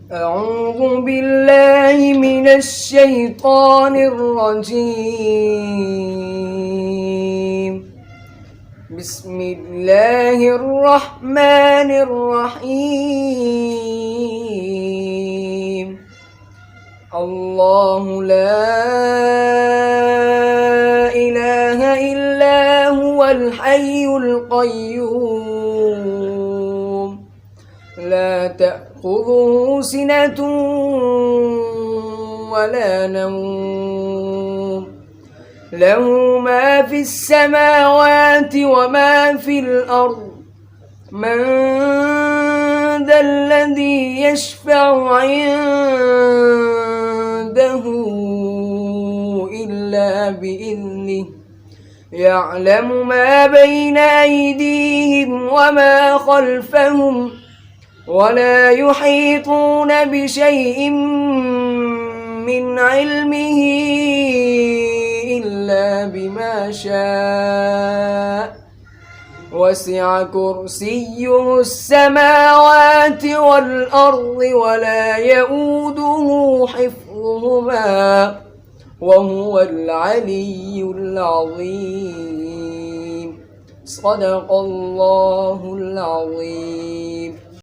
أعوذ بالله من الشيطان الرجيم. بسم الله الرحمن الرحيم. الله لا إله إلا هو الحي القيوم لا تأخذه سنة ولا نوم له ما في السماوات وما في الأرض من ذا الذي يشفع عنده إلا بإذنه يعلم ما بين أيديهم وما خلفهم ولا يحيطون بشيء من علمه إلا بما شاء وسع كرسيه السماوات والأرض ولا يؤوده حفظهما وهو العلي العظيم. صدق الله العظيم.